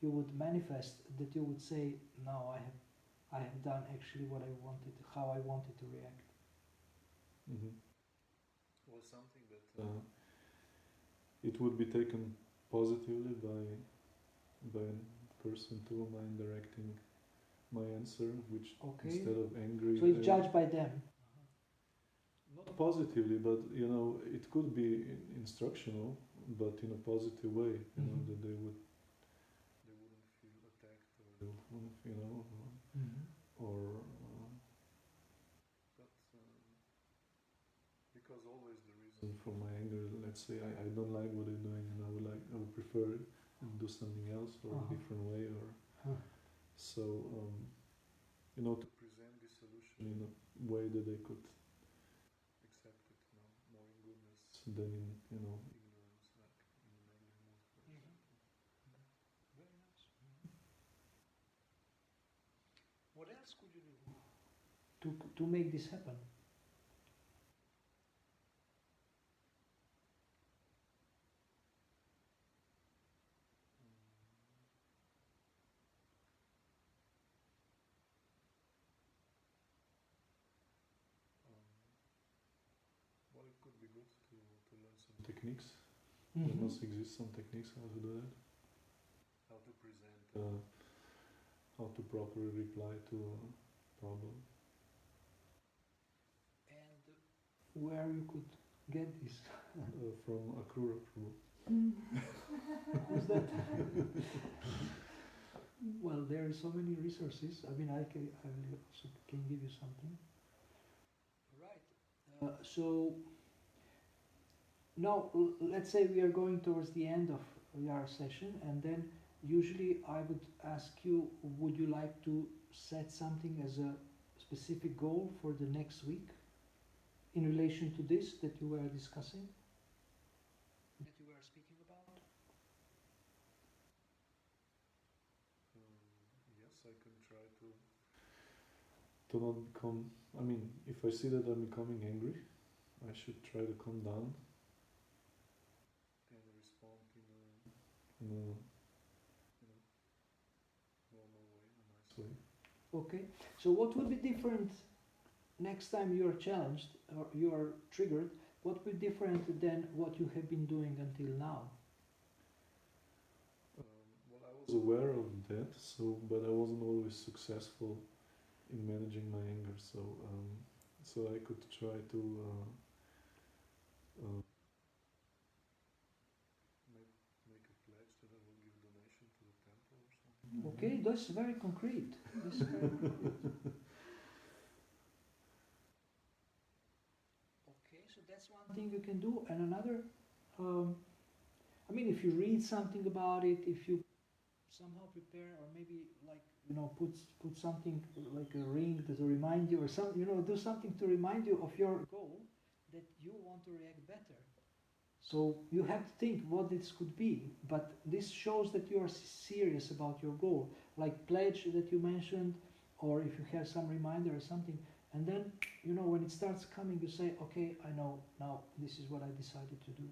you would manifest that you would say, no, I have done actually what I wanted, how I wanted to react? Well, something that it would be taken positively by a person to whom I'm directing my answer, which instead of angry. So it's judged by them. Not positively, but it could be instructional, but in a positive way. That they wouldn't feel attacked, or they wouldn't, or but because always the reason for my anger, let's say I don't like what I'm doing, and I would prefer and do something else or a different way, or so to present the solution in a way that they could accept it, more in goodness than in ignorance, like in an angry mood, for example. Very nice. What else could you do to make this happen? Well, it could be good to learn some techniques. There must exist some techniques how to do that. How to present, how to properly reply to a problem. And where you could get this? From Akrura Prabhu. Who's that? Well, there are so many resources. I mean, I will also can give you something. Right. So now, let's say we are going towards the end of our session, and then usually I would ask you, would you like to set something as a specific goal for the next week in relation to this that you were discussing, that you were speaking about? Yes, I can try to not become. I mean, if I see that I'm becoming angry, I should try to calm down and respond in a normal way, a nice way. Okay, so what would be different next time you are challenged or you are triggered? What would be different than what you have been doing until now? Well, I was aware of that, but I wasn't always successful in managing my anger. So I could try to make a pledge that I will give donation to the temple or something. Okay, that's very concrete. That's very concrete. Okay, so that's one thing you can do, and another, I mean, if you read something about it, if you somehow prepare, or maybe like put something like a ring to remind you, or some do something to remind you of your goal that you want to react better. So you have to think what this could be, but this shows that you are serious about your goal, like pledge that you mentioned, or if you have some reminder or something, and then when it starts coming, you say, okay, I know now this is what I decided to do.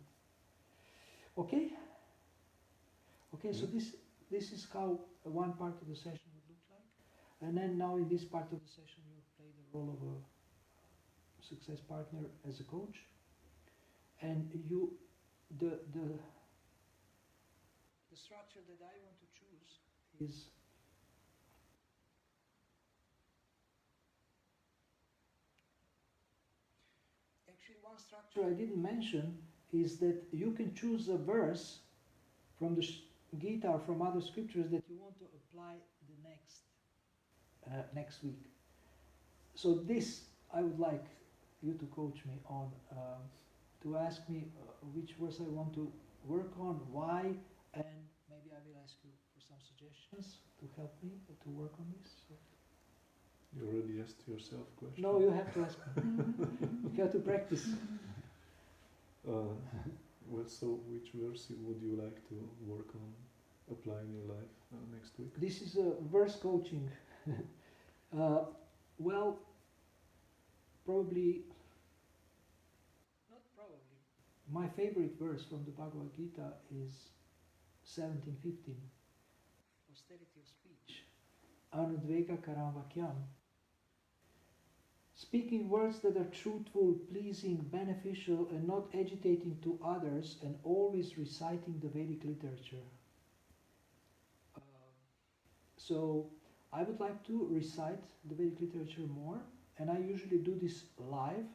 Okay. Okay, so this is how one part of the session would look like, and then now in this part of the session you play the role of a success partner as a coach, and the structure that I want to choose is actually one structure I didn't mention is that you can choose a verse from the Gita or from other scriptures that you want to apply the next week. So this I would like you to coach me on, to ask me which verse I want to work on, why, and maybe I will ask you for some suggestions to help me to work on this. So. You already asked yourself questions. No, you have to ask me. You have to practice. Well, so which verse would you like to work on applying in your life next week? This is a verse coaching. Well, probably, not probably, my favorite verse from the Bhagavad Gita is 17:15. Austerity of speech. Anudvega karam vakyam. Speaking words that are truthful, pleasing, beneficial, and not agitating to others, and always reciting the Vedic literature. So I would like to recite the Vedic literature more, and I usually do this live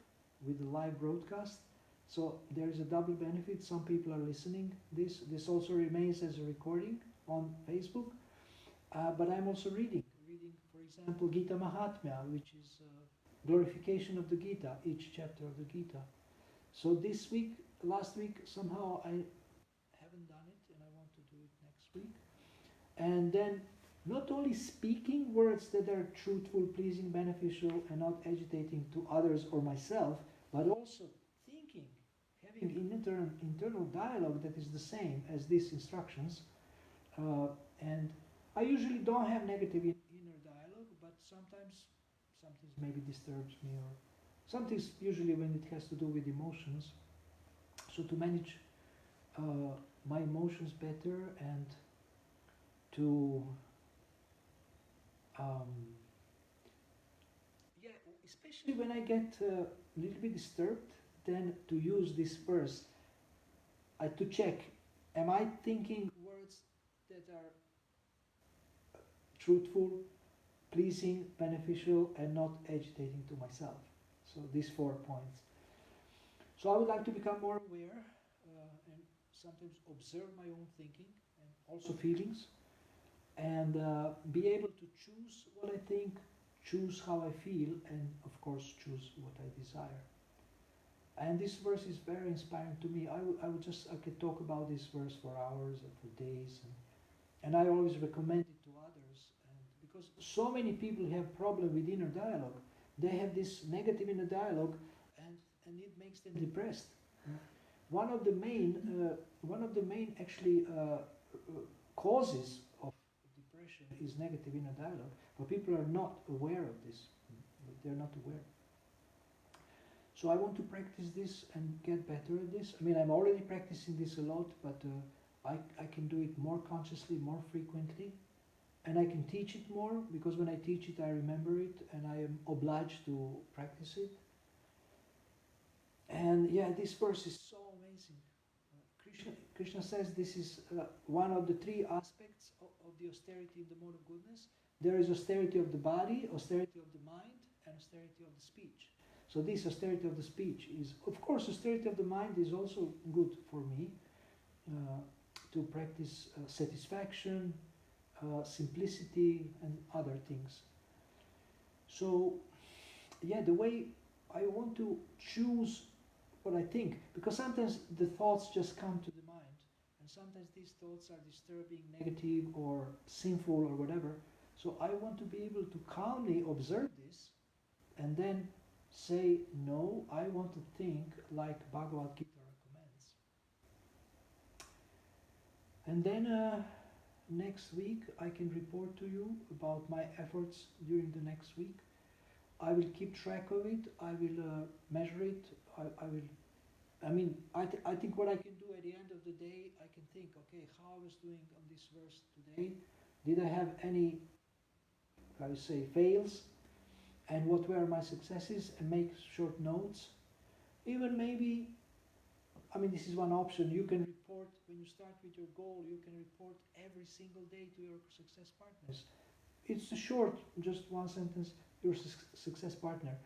with a live broadcast. So there is a double benefit. Some people are listening this also remains as a recording on Facebook, but I'm also reading, for example, Gita Mahatmya, which is glorification of the Gita, each chapter of the Gita. So last week, somehow I haven't done it, and I want to do it next week. And then not only speaking words that are truthful, pleasing, beneficial, and not agitating to others or myself, but also thinking, having internal dialogue that is the same as these instructions. And I usually don't have negative inner dialogue, but sometimes something maybe disturbs me, or something usually when it has to do with emotions. So to manage my emotions better, and to especially when I get a little bit disturbed, then to use this verse, to check, am I thinking words that are truthful, pleasing, beneficial, and not agitating to myself? So these 4 points. So I would like to become more aware and sometimes observe my own thinking and also feelings, and be able to choose what I think, choose how I feel, and of course choose what I desire. And this verse is very inspiring to me. I could talk about this verse for hours and for days, and I always recommend it to others, and because so many people have problem with inner dialogue. They have this negative inner dialogue, and it makes them depressed. One of the main actually causes of depression is negative inner dialogue, but people are not aware of this. They're not aware. So I want to practice this and get better at this. I mean, I'm already practicing this a lot, but I can do it more consciously, more frequently, and I can teach it more, because when I teach it, I remember it, and I am obliged to practice it. And yeah, this verse is so amazing. Krishna says this is one of the three aspects of the austerity in the mode of goodness. There is austerity of the body, austerity of the mind, and austerity of the speech. So this austerity of the speech is, of course, austerity of the mind is also good for me, to practice satisfaction, simplicity, and other things. So, yeah, the way I want to choose what I think, because sometimes the thoughts just come to the mind, and sometimes these thoughts are disturbing, negative, or sinful, or whatever. So I want to be able to calmly observe this, and then say, no, I want to think like Bhagavad Gita recommends. And then next week I can report to you about my efforts during the next week. I will keep track of it, I will measure it, I think what I can do at the end of the day, I can think, okay, how I was doing on this verse today, did I have any, fails, and what were my successes, and make short notes. Even maybe, this is one option, you can report, when you start with your goal, you can report every single day to your success partners. It's a short, just one sentence, your success partner.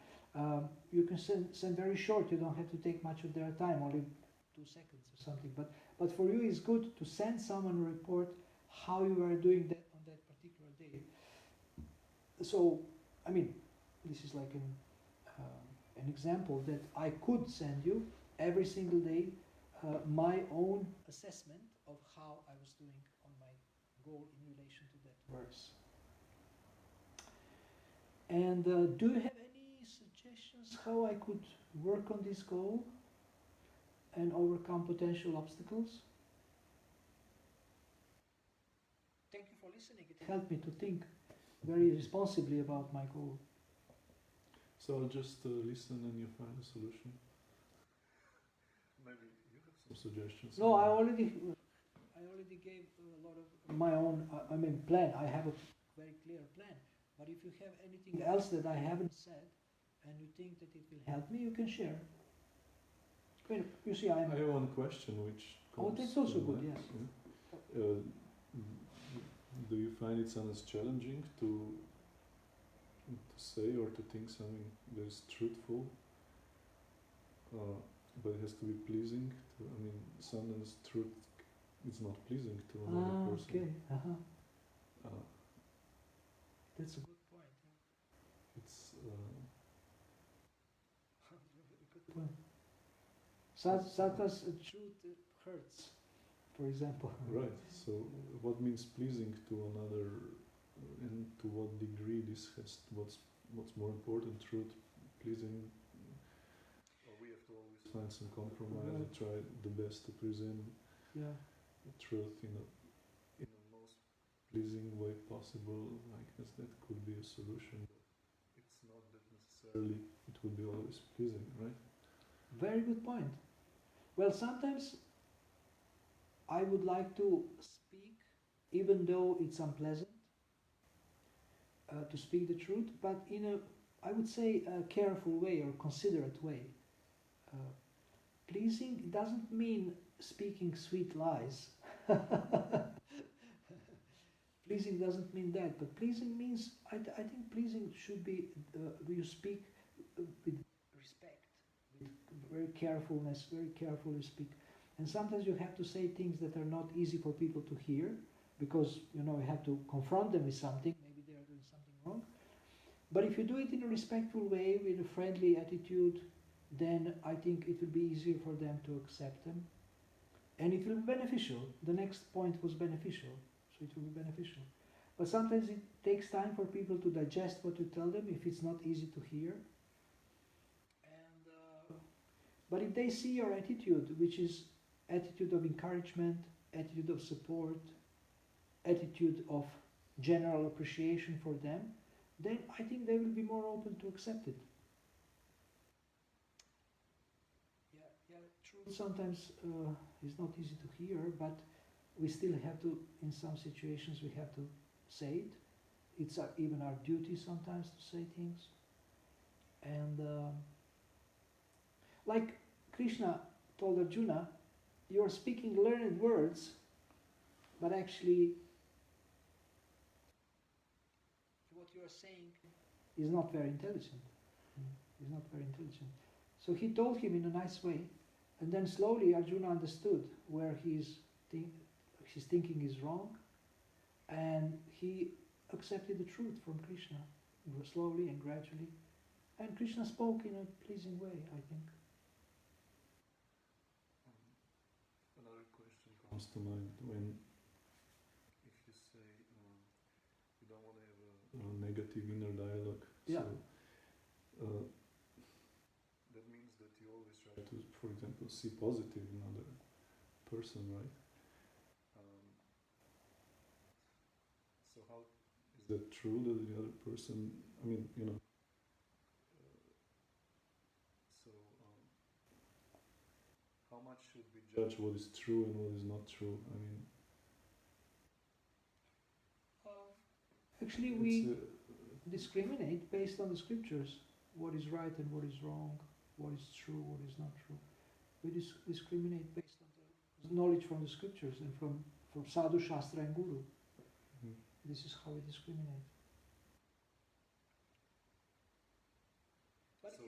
You can send very short, you don't have to take much of their time, only 2 seconds or something. But for you it's good to send someone a report how you are doing that on that particular day. So, this is like an example that I could send you every single day my own assessment of how I was doing on my goal in relation to that verse. And do you have any suggestions how I could work on this goal and overcome potential obstacles? Thank you for listening. It helped me to think very responsibly about my goal. So I'll just listen and you find a solution. Maybe you have some suggestions. No, I already gave a lot of my own, plan. I have a very clear plan. But if you have anything else that I haven't said, and you think that it will help me, you can share. You see, I have one question which comes that's also good, mind. Yes. Yeah. Do you find it sometimes challenging to say or to think something that is truthful, but it has to be pleasing to, sometimes truth is not pleasing to another person. Okay. That's a good point. It's good point. Sometimes truth hurts, for example. Right. So what means pleasing to another, and to what degree this has? What's more important? Truth, pleasing. Or we have to always find some compromise and try the best to present the truth in the most pleasing way possible. I guess that could be a solution, but it's not that necessarily it would be always pleasing, right? Very good point. Well, sometimes I would like to speak, even though it's unpleasant, to speak the truth, but in a, I would say, a careful way or considerate way. Pleasing doesn't mean speaking sweet lies. Pleasing doesn't mean that, but pleasing means, I think pleasing should be, you speak with respect, with very carefully speak. And sometimes you have to say things that are not easy for people to hear, because you have to confront them with something. Maybe they are doing something wrong. But if you do it in a respectful way, with a friendly attitude, then I think it will be easier for them to accept them. And it will be beneficial. The next point was beneficial, so it will be beneficial. But sometimes it takes time for people to digest what you tell them if it's not easy to hear. And but if they see your attitude, which is attitude of encouragement, attitude of support, attitude of general appreciation for them, then I think they will be more open to accept it. Yeah, truth sometimes is not easy to hear, but we still have to, in some situations, we have to say it. It's even our duty sometimes to say things. And like Krishna told Arjuna, you are speaking learned words, but actually what you are saying is not very intelligent. Is not very intelligent. So he told him in a nice way, and then slowly Arjuna understood where his thinking is wrong, and he accepted the truth from Krishna, slowly and gradually. And Krishna spoke in a pleasing way, I think. Another question comes to mind when, if you say you don't want to have a negative inner dialogue, Yeah. so that means that you always try to, for example, see positive in another person, right? So how is that true that the other person, I mean, so how much should we judge what is true and what is not true? I mean, actually we discriminate based on the scriptures, what is right and what is wrong, what is true, what is not true. We discriminate based on the knowledge from the scriptures and from Sadhu, Shastra and Guru. This is how we discriminate. But so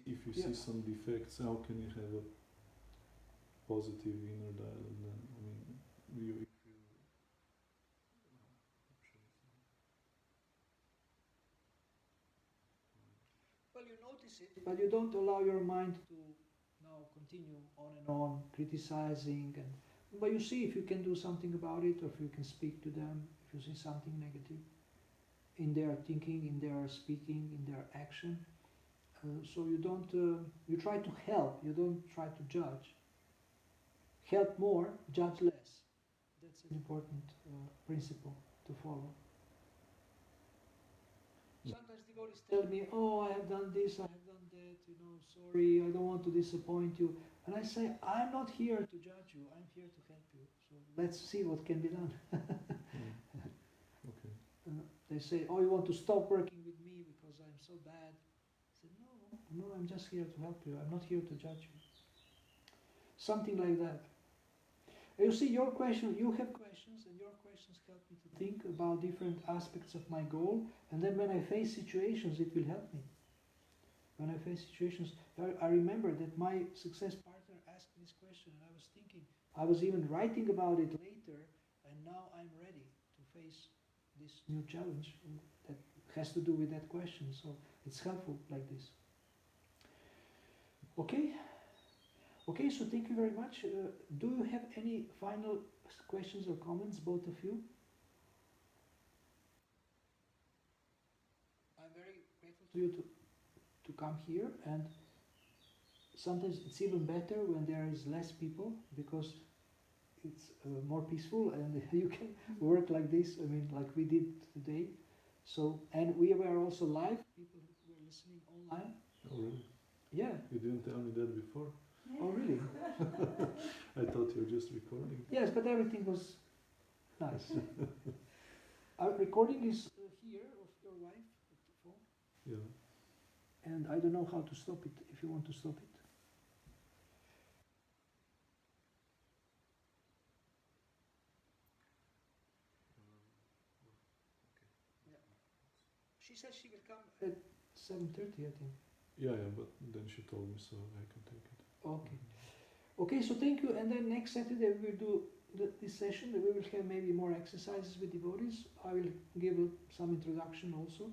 if you see some defects, how can you have a positive inner dialogue then? I mean, if you well, you notice it, but you don't allow your mind to now continue on and on criticizing, but you see if you can do something about it, or if you can speak to them, if you see something negative in their thinking, in their speaking, in their action. So you don't, you try to help, you don't try to judge. Help more, judge less. That's an important principle to follow. Sometimes devotees tell me, oh, I have done this, I have done that, sorry, I don't want to disappoint you. And I say, I'm not here to judge you, I'm here to help you. So let's see what can be done. Okay. They say, oh, you want to stop working with me because I'm so bad. I said, no, I'm just here to help you, I'm not here to judge you. Something like that. You see, your question, you have questions, and your questions help me to think about different aspects of my goal, and then when I face situations, it will help me. When I face situations, I remember that my success partner asked me this question, and I was thinking, I was even writing about it later, and now I'm ready to face this new challenge that has to do with that question, so it's helpful like this. Okay? Okay, so thank you very much. Do you have any final questions or comments, both of you? I'm very grateful to you to come here, and sometimes it's even better when there is less people, because it's more peaceful and you can work like this, I mean, like we did today. So, and we were also live, people who were listening online. Oh, really? Yeah. You didn't tell me that before? Oh, really? I thought you were just recording. Yes, but everything was nice. Our recording is here of your wife, the phone. Yeah. And I don't know how to stop it, if you want to stop it. Okay. Yeah. She said she will come at 7:30, I think. Yeah, but then she told me, so I can take it. Okay. Okay, so thank you. And then next Saturday we will do this session, we will have maybe more exercises with devotees. I will give some introduction also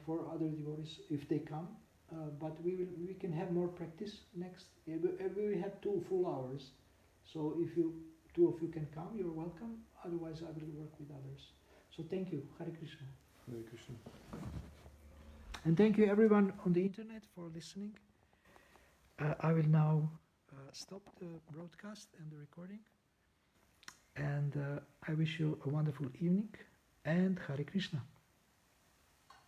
for other devotees if they come. But we can have more practice next. We will have 2 full hours. So if 2 of you can come, you're welcome. Otherwise, I will work with others. So thank you. Hare Krishna. Hare Krishna. And thank you everyone on the internet for listening. I will now stop the broadcast and the recording. And I wish you a wonderful evening and Hare Krishna.